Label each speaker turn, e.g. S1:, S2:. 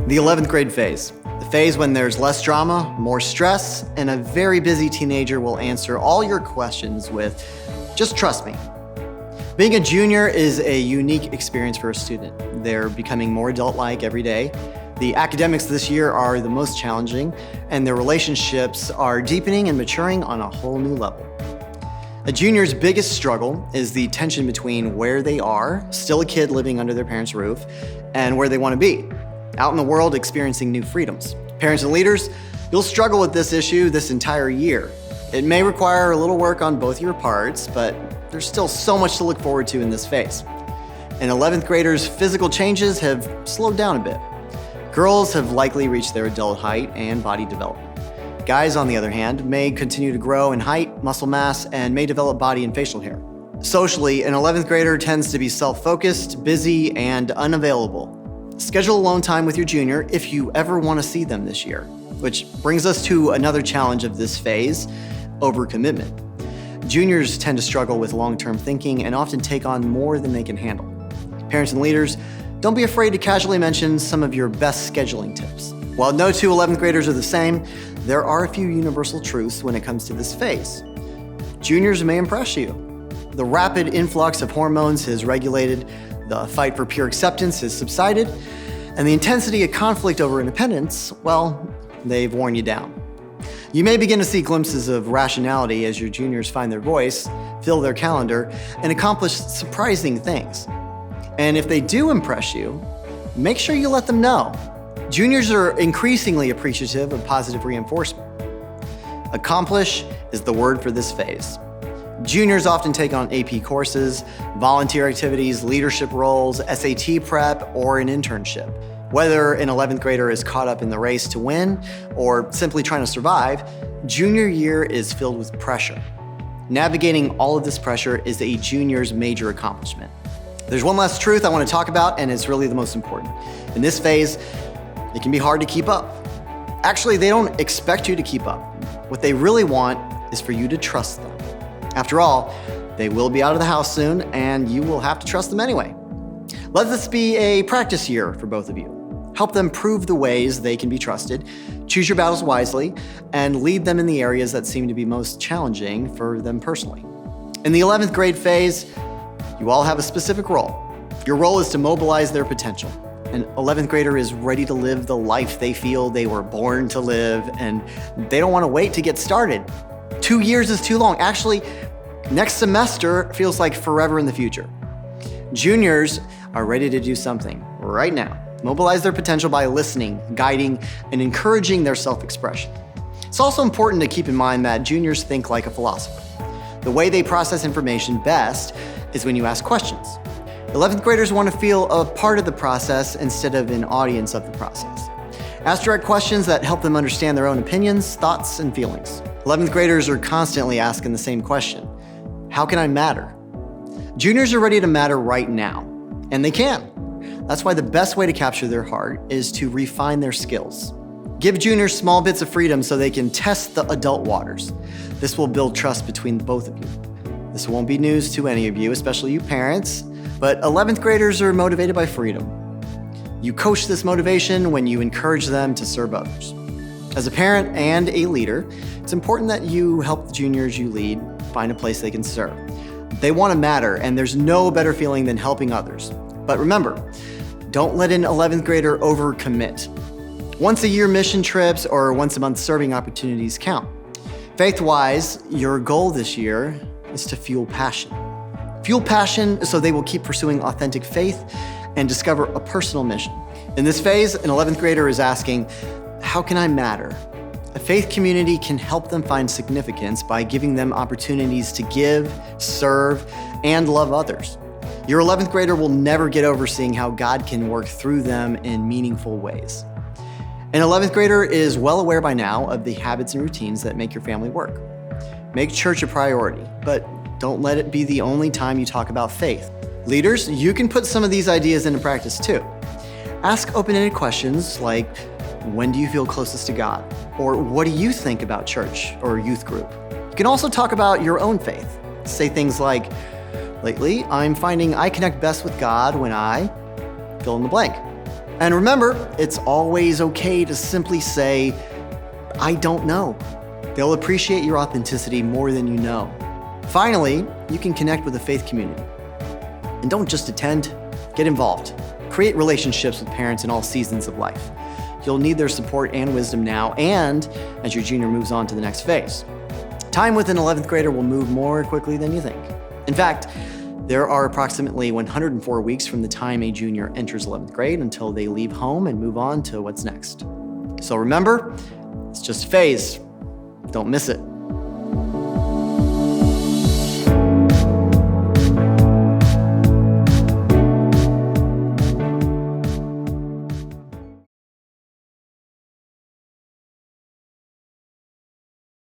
S1: The 11th grade phase. The phase when there's less drama, more stress, and a very busy teenager will answer all your questions with, "Just trust me." Being a junior is a unique experience for a student. They're becoming more adult-like every day. The academics this year are the most challenging, and their relationships are deepening and maturing on a whole new level. A junior's biggest struggle is the tension between where they are, still a kid living under their parents' roof, and where they want to be, out in the world experiencing new freedoms. Parents and leaders, you'll struggle with this issue this entire year. It may require a little work on both your parts, but there's still so much to look forward to in this phase. And 11th graders' physical changes have slowed down a bit. Girls have likely reached their adult height and body development. Guys, on the other hand, may continue to grow in height, muscle mass, and may develop body and facial hair. Socially, an 11th grader tends to be self-focused, busy, and unavailable. Schedule alone time with your junior if you ever want to see them this year. Which brings us to another challenge of this phase, overcommitment. Juniors tend to struggle with long-term thinking and often take on more than they can handle. Parents and leaders, don't be afraid to casually mention some of your best scheduling tips. While no two 11th graders are the same, there are a few universal truths when it comes to this phase. Juniors may impress you. The rapid influx of hormones has regulated, the fight for peer acceptance has subsided, and the intensity of conflict over independence, well, they've worn you down. You may begin to see glimpses of rationality as your juniors find their voice, fill their calendar, and accomplish surprising things. And if they do impress you, make sure you let them know. Juniors are increasingly appreciative of positive reinforcement. Accomplish is the word for this phase. Juniors often take on AP courses, volunteer activities, leadership roles, SAT prep, or an internship. Whether an 11th grader is caught up in the race to win or simply trying to survive, junior year is filled with pressure. Navigating all of this pressure is a junior's major accomplishment. There's one last truth I want to talk about, and it's really the most important. In this phase, it can be hard to keep up. Actually, they don't expect you to keep up. What they really want is for you to trust them. After all, they will be out of the house soon, and you will have to trust them anyway. Let this be a practice year for both of you. Help them prove the ways they can be trusted, choose your battles wisely, and lead them in the areas that seem to be most challenging for them personally. In the 11th grade phase, you all have a specific role. Your role is to mobilize their potential. An 11th grader is ready to live the life they feel they were born to live, and they don't want to wait to get started. 2 years is too long. Actually, next semester feels like forever in the future. Juniors are ready to do something right now. Mobilize their potential by listening, guiding, and encouraging their self-expression. It's also important to keep in mind that juniors think like a philosopher. The way they process information best is when you ask questions. 11th graders want to feel a part of the process instead of an audience of the process. Ask direct questions that help them understand their own opinions, thoughts, and feelings. 11th graders are constantly asking the same question: how can I matter? Juniors are ready to matter right now, and they can. That's why the best way to capture their heart is to refine their skills. Give juniors small bits of freedom so they can test the adult waters. This will build trust between both of you. This won't be news to any of you, especially you parents, but 11th graders are motivated by freedom. You coach this motivation when you encourage them to serve others. As a parent and a leader, it's important that you help the juniors you lead find a place they can serve. They want to matter, and there's no better feeling than helping others. But remember, don't let an 11th grader overcommit. Once a year mission trips or once a month serving opportunities count. Faith-wise, your goal this year is to fuel passion. Fuel passion so they will keep pursuing authentic faith and discover a personal mission. In this phase, an 11th grader is asking, how can I matter? A faith community can help them find significance by giving them opportunities to give, serve, and love others. Your 11th grader will never get over seeing how God can work through them in meaningful ways. An 11th grader is well aware by now of the habits and routines that make your family work. Make church a priority, but don't let it be the only time you talk about faith. Leaders, you can put some of these ideas into practice too. Ask open-ended questions like, when do you feel closest to God? Or what do you think about church or youth group? You can also talk about your own faith. Say things like, lately, I'm finding I connect best with God when I fill in the blank. And remember, it's always okay to simply say, I don't know. They'll appreciate your authenticity more than you know. Finally, you can connect with a faith community. And don't just attend, get involved. Create relationships with parents in all seasons of life. You'll need their support and wisdom now and as your junior moves on to the next phase. Time with an 11th grader will move more quickly than you think. In fact, there are approximately 104 weeks from the time a junior enters 11th grade until they leave home and move on to what's next. So remember, it's just a phase. Don't miss it.